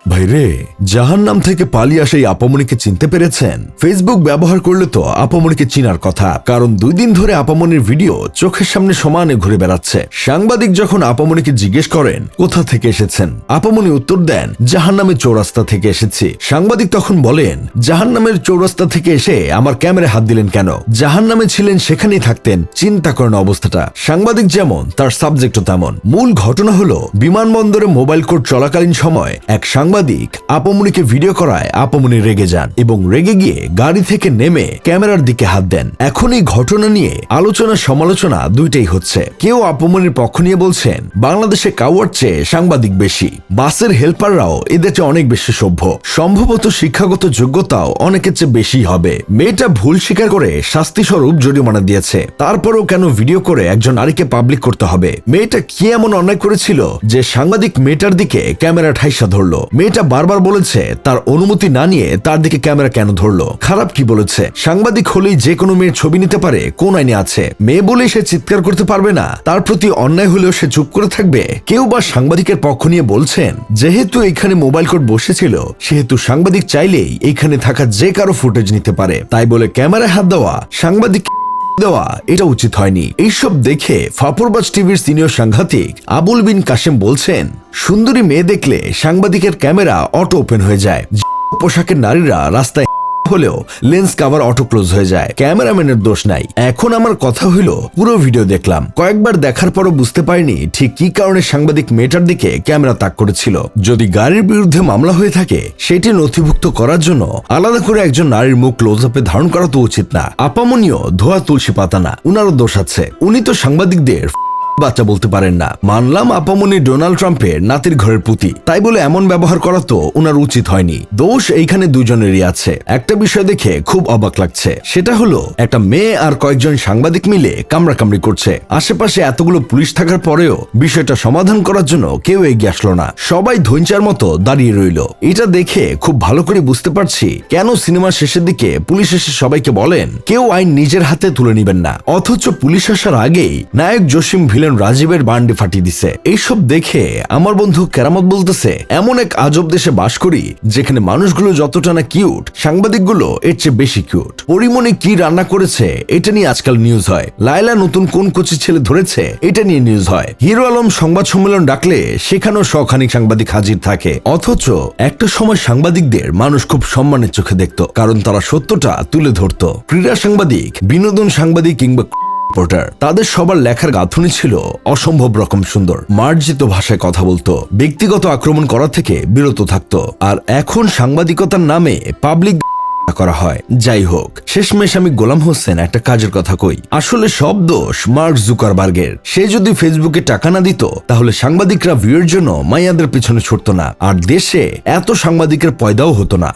ভাইরে, জাহান্নাম থেকে পালিয়ে আসা এই আপামনিকে চিনতে পেরেছেন? ফেসবুক ব্যবহার করলে তো আপামনিকে চিনার কথা, কারণ 2 দিন ধরে আপামনির ভিডিও চোখের সামনে সমানে ঘুরে বেড়াচ্ছে। সাংবাদিক যখন আপামনিকে জিজ্ঞেস করেন কোথা থেকে এসেছেন, আপামনি উত্তর দেন জাহান্নামের চৌরাস্তা থেকে এসেছি। সাংবাদিক তখন বলেন, জাহান্নামের চৌরাস্তা থেকে এসে আমার ক্যামেরায় হাত দিলেন কেন? জাহান্নামে ছিলেন সেখানেই থাকতেন। চিন্তা করেন অবস্থাটা। সাংবাদিক যেমন তার সাবজেক্টও তেমন। মূল ঘটনা হলো বিমানবন্দরে মোবাইল কোর্ট চলাকালীন সময় এক সাংবাদিক আপামনিকে ভিডিও করায় আপামনি রেগে যান এবং রেগে গিয়ে গাড়ি থেকে নেমে ক্যামেরার দিকে হাত দেন। এখন এই ঘটনা নিয়ে আলোচনা সমালোচনা দুইটাই হচ্ছে। কেউ আপামনির পক্ষ নিয়ে বলছেন বাংলাদেশে কাউয়ার চেয়ে সাংবাদিক বেশি, বাসের হেল্পাররাও এদের চেয়ে অনেক বেশি সভ্য, সম্ভবত শিক্ষাগত যোগ্যতাও অনেকের চেয়ে বেশি হবে। মেয়েটা ভুল স্বীকার করে শাস্তি স্বরূপ জরিমানা দিয়েছে, তারপরেও কেন ভিডিও করে একজন নারীকে পাবলিক করতে হবে? মেয়েটা কি এমন অন্যায় করেছিল যে সাংবাদিক মেয়েটার দিকে ক্যামেরা ঠাইসা ধরলো? মেয়েটা বারবার বলেছে তার অনুমতি না নিয়ে তার দিকে ক্যামেরা কেন ধরলো? খারাপ কি বলেছে? সাংবাদিক হলেই যে কোনো মেয়ের ছবি নিতে পারে, কোন আইনে আছে? মেয়ে বলেই সে চিৎকার করতে পারবে না? তার প্রতি অন্যায় হলেও সে চুপ করে থাকবে? কেউ বা সাংবাদিকের পক্ষ নিয়ে বলছেন যেহেতু এখানে মোবাইল কোর্ট বসেছিল সেহেতু সাংবাদিক চাইলেই এখানে থাকা যে কারো ফুটেজ নিতে পারে, তাই বলে ক্যামেরায় হাত দেওয়া সাংবাদিক দেওয়া এটা উচিত হয়নি। এইসব দেখে ফাপরবাজ টিভির সিনিয়র সাংঘাতিক আবুল বিন কাশেম বলছেন, সুন্দরী মেয়ে দেখলে সাংবাদিকের ক্যামেরা অটো ওপেন হয়ে যায়, পোশাকের নারীরা রাস্তায় হলেও লেন্স কাভার অটো ক্লোজ হয়ে যায়। ক্যামেরাম্যানের দোষ নাই। এখন আমার কথা হইলো, পুরো ভিডিও দেখলাম, কয়েকবার দেখার পরও বুঝতে পারিনি ঠিক কি কারণে সাংবাদিক মেয়েটার দিকে ক্যামেরা তাক করেছিল। যদি গাড়ির বিরুদ্ধে মামলা হয়ে থাকে সেটি নথিভুক্ত করার জন্য আলাদা করে একজন নারীর মুখ ক্লোজ আপে ধারণ করা তো উচিত না। আপামনিও ধোয়া তুলসী পাতা না, উনারও দোষ আছে। উনি তো সাংবাদিকদের বাচ্চা বলতে পারেন না। মানলাম আপামনি ডোনাল্ড ট্রাম্পের নাতির ঘরের পুতি, তাই বলে এমন ব্যবহার করা তো উনার উচিত হয়নি। দোষ এইখানে দুজনেরই আছে। একটা বিষয় দেখে খুব অবাক লাগছে, সেটা হলো একটা মেয়ে আর কয়েকজন সাংবাদিক মিলে কামড়াকামড়ি করছে। আশেপাশে এতগুলো পুলিশ থাকার পরেও বিষয়টা সমাধান করার জন্য কেউ এগিয়ে আসলো না, সবাই ধৈর্যের মতো দাঁড়িয়ে রইল। এটা দেখে খুব ভালো করে বুঝতে পারছি কেন সিনেমার শেষের দিকে পুলিশ এসে সবাইকে বলেন কেউ আইন নিজের হাতে তুলে নিবেন না, অথচ পুলিশ আসার আগেই নায়ক জসিম রাজীবের বান্ডি ফাটিয়ে দিছে। এইসব দেখে আমার বন্ধু কেরামত বলতেছে, এমন এক আজব দেশে বাস করি যেখানে মানুষগুলো যতটা না কিউট, সাংবাদিকগুলো এর চেয়ে বেশি কিউট। পরিমণি কি রান্না করেছে এটা নিয়ে আজকাল নিউজ হয়। লায়লা নতুন কোন কোচি ছেলে ধরেছে এটা নিয়ে নিউজ হয়। হিরো আলম সংবাদ সম্মেলন ডাকলে সেখানেও শখানিক সাংবাদিক হাজির থাকে। অথচ একটা সময় সাংবাদিকদের মানুষ খুব সম্মানের চোখে দেখত, কারণ তারা সত্যটা তুলে ধরত। ক্রীড়া সাংবাদিক, বিনোদন সাংবাদিক কিংবা তাদের সবার লেখার গাঁথনি ছিল অসম্ভব রকম সুন্দর। মার্জিত ভাষায় কথা বলতো, ব্যক্তিগত আক্রমণ করা থেকে বিরত থাকতো। আর এখন সাংবাদিকতার নামে পাবলিক করা হয়। যাই হোক, শেষমেশ আমি গোলাম হোসেন একটা কাজের কথা কই, আসলে সব দোষ মার্ক জুকারবার্গের। সে যদি ফেসবুকে টাকা না দিত তাহলে সাংবাদিকরা ভিউয়ের জন্য মাইয়াদের পিছনে ছুটতো না, আর দেশে এত সাংবাদিকের পয়দাও হতো না।